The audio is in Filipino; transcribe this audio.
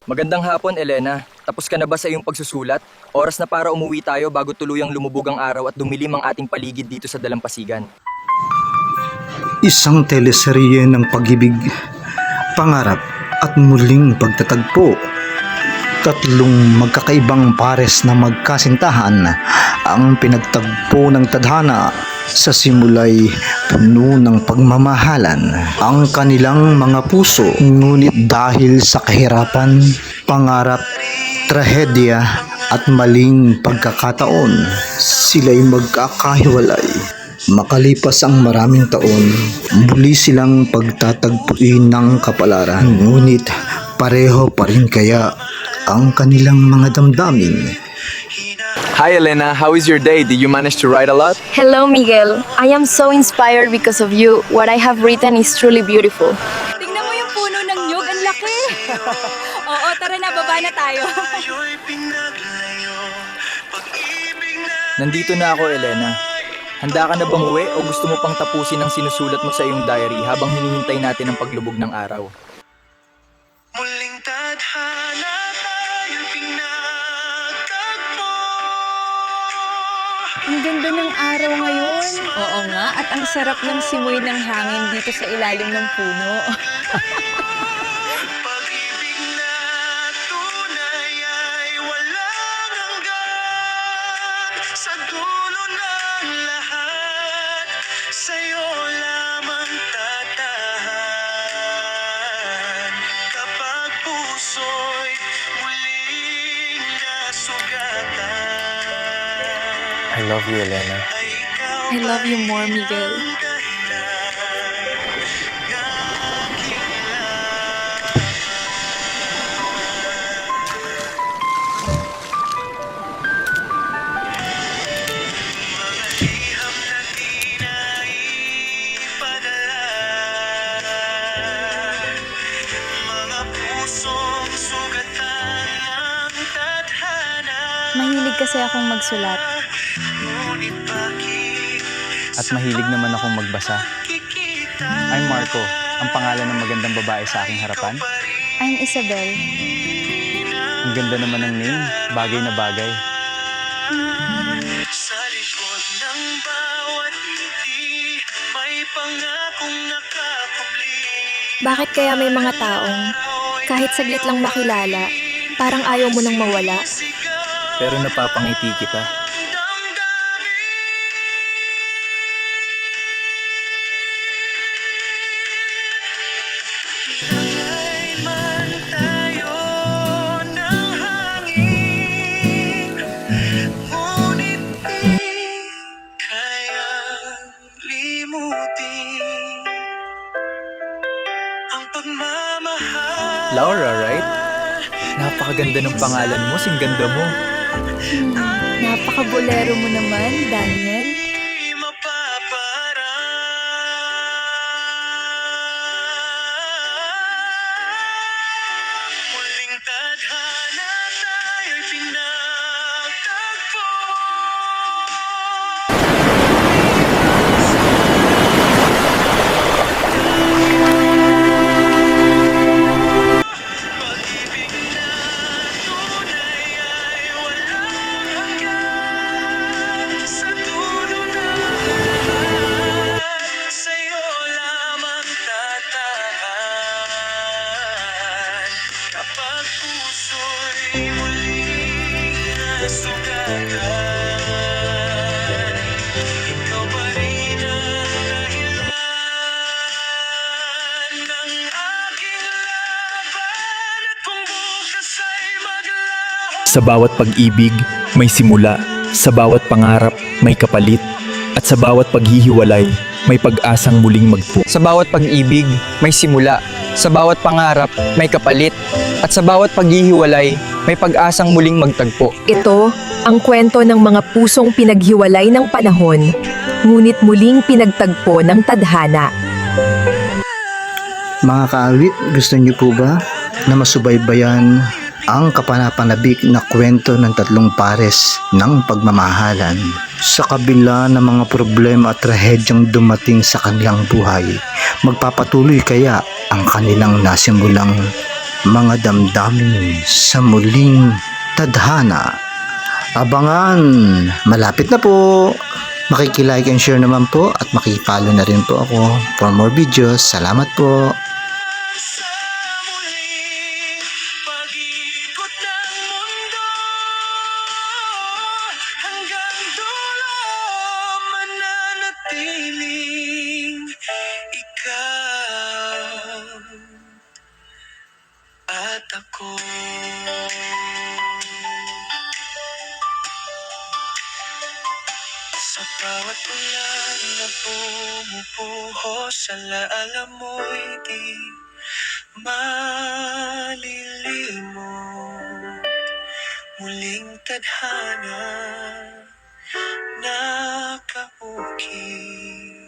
Magandang hapon, Elena. Tapos ka na ba sa iyong pagsusulat? Oras na para umuwi tayo bago tuluyang lumubog ang araw at dumilim ang ating paligid dito sa Dalampasigan. Isang teleserye ng pag-ibig, pangarap at muling pagtatagpo. Tatlong magkakaibang pares na magkasintahan ang pinagtagpo ng tadhana. Sa simulay puno ng pagmamahalan ang kanilang mga puso, ngunit dahil sa kahirapan, pangarap, trahedya at maling pagkakataon, sila'y magkakahiwalay. Makalipas ang maraming taon, muli silang pagtatagpuin ng kapalaran, ngunit pareho pa rin kaya ang kanilang mga damdamin. Hi Elena, how is your day? Did you manage to write a lot? Hello, Miguel. I am so inspired because of you. What I have written is truly beautiful. Tingnan mo yung puno ng nyug, ang laki. Oo, tara na, baba na tayo. Nandito na ako, Elena. Handa ka na bang uwi o gusto mo pang tapusin ang sinusulat mo sa iyong diary habang hinihintay natin ang paglubog ng araw? Muling tadhana tayo'y pinagtagpo. Ang ganda ng araw ngayon. Oo nga, at ang sarap ng simoy ng hangin dito sa ilalim ng puno. Pag-ibig na tunay ay walang hanggan. Sa dulo ng lahat, sa'yo lamang tatahan. Kapag puso'y muling nasugatan, I love you, Elena. ay ikaw I love you more, Miguel. Mahilig kasi akong magsulat. At mahilig naman akong magbasa. I'm Marco, ang pangalan ng magandang babae sa aking harapan. I'm Isabel. Ang ganda naman ng name, bagay na bagay. Sa likod ng bawat ngiti, may pangakong nakakubli. Bakit kaya may mga taong, kahit saglit lang makilala, parang ayaw mo nang mawala? Pero napapangiti kita. Ilagay man tayo ng hangin, ngunit di kayang limutin ang pagmamahal. Laura, right? Napakaganda ng pangalan mo, singganda mo. Napaka-bolero mo naman, Daniel. Di mapaparang. Muling tadhana tayo'y pinagtagpo. Pag-ibig na tunay ay walang hanggan. Sa dulo ng lahat, sa'yo lamang tatahan. Kapag puso'y muling nasugatan, ikaw pa rin ang dahilan ng aking laban. At kung bukas ay maglaho, Sa bawat pag-ibig, may simula. Sa bawat pangarap, may kapalit. At sa bawat paghihiwalay, may pag-asang muling magpo. Sa bawat pag-ibig, may simula. Sa bawat pangarap, may kapalit. At sa bawat paghihiwalay, may pag-asang muling magtagpo. Ito ang kwento ng mga pusong pinaghiwalay ng panahon, ngunit muling pinagtagpo ng tadhana. Mga kaawit, gusto niyo po ba na masubaybayan ang kapanapanabik na kwento ng tatlong pares ng pagmamahalan? Sa kabila ng mga problema at trahedyang dumating sa kanilang buhay, magpapatuloy kaya ang kanilang nasimulang mga damdamin sa muling tadhana. Abangan, malapit na po. Makikilike and share naman po at makipollow na rin po ako for more videos. Salamat po. Sa muling pag-ikot ng mundo, hanggang dulo mananatiling ikaw at ako. Sa bawat ulan na bumubuhos, alaala mo'y di malilimot. Muling tadhana na kaukit.